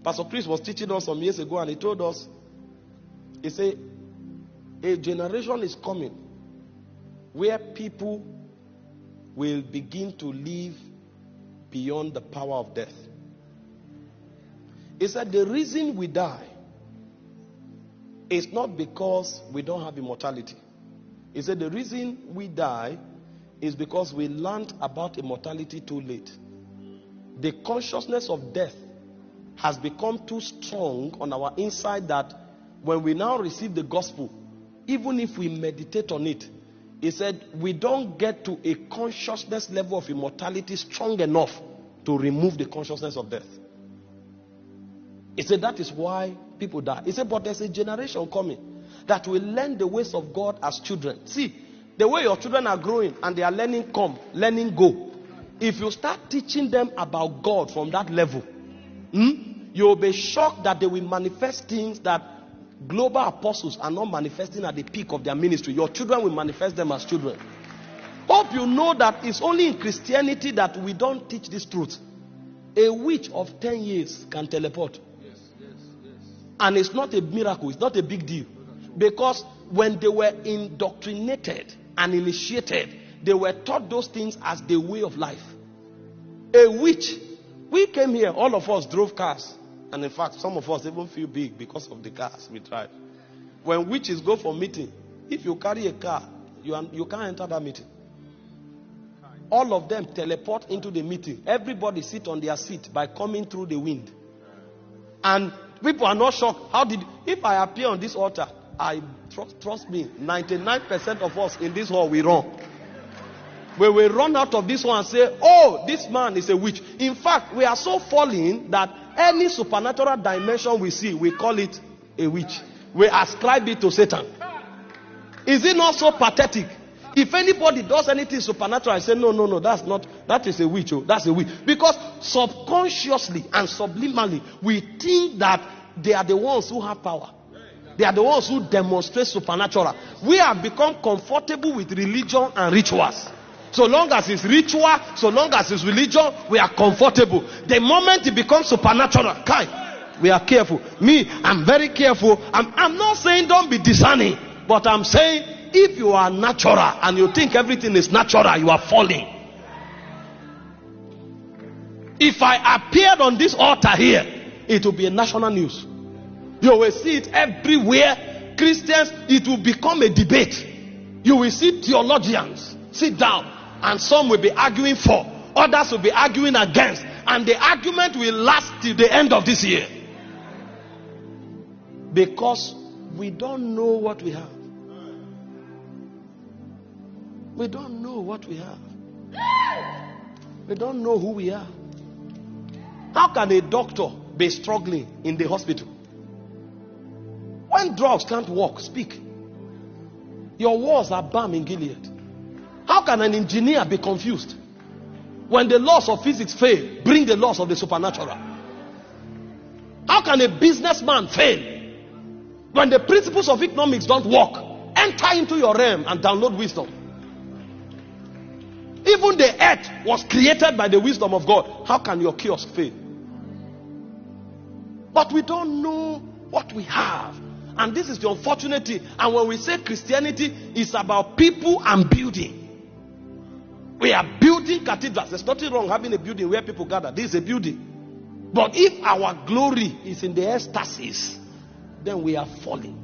Pastor Chris was teaching us some years ago, and he told us, he said, a generation is coming where people will begin to live beyond the power of death. He said the reason we die is not because we don't have immortality. He said the reason we die is because we learned about immortality too late. The consciousness of death has become too strong on our inside that when we now receive the gospel, even if we meditate on it, he said we don't get to a consciousness level of immortality strong enough to remove the consciousness of death. He said that is why people die. He said, but there's a generation coming that will learn the ways of God as children. See, the way your children are growing and they are learning learning go. If you start teaching them about God from that level, you'll be shocked that they will manifest things that global apostles are not manifesting at the peak of their ministry. Your children will manifest them as children. Hope you know that it's only in Christianity that we don't teach this truth. A witch of 10 years can teleport. And it's not a miracle. It's not a big deal. Because when they were indoctrinated and initiated, they were taught those things as the way of life. A witch. We came here, all of us drove cars. And in fact, some of us even feel big because of the cars we drive. When witches go for meeting, if you carry a car, you can't enter that meeting. All of them teleport into the meeting. Everybody sit on their seat by coming through the wind. And people are not shocked. If I appear on this altar, trust me, 99% of us in this hall, we run. We will run out of this one and say, oh, this man is a witch. In fact, we are so fallen that any supernatural dimension we see, we call it a witch. We ascribe it to Satan. Is it not so pathetic? If anybody does anything supernatural, I say, no, that is a witch. Oh, that's a witch. Because subconsciously and subliminally, we think that they are the ones who have power. They are the ones who demonstrate supernatural. We have become comfortable with religion and rituals. So long as it's ritual, so long as it's religion, we are comfortable. The moment it becomes supernatural, we are careful. Me, I'm very careful. I'm not saying don't be discerning, but I'm saying if you are natural and you think everything is natural, you are falling. If I appeared on this altar here, it will be a national news. You will see it everywhere. Christians, it will become a debate. You will see theologians sit down and some will be arguing for, others will be arguing against, and the argument will last till the end of this year. Because we don't know what we have. We don't know what we have. We don't know who we are. How can a doctor be struggling in the hospital? When drugs can't work, speak. Your walls are balm in Gilead. How can an engineer be confused? When the laws of physics fail, bring the laws of the supernatural. How can a businessman fail? When the principles of economics don't work, enter into your realm and download wisdom. Even the earth was created by the wisdom of God. How can your kiosk fail? But we don't know what we have. And this is the unfortunate thing. And when we say Christianity is about people and building, we are building cathedrals. There's nothing wrong having a building where people gather. This is a building. But if our glory is in the ecstasies, then we are falling.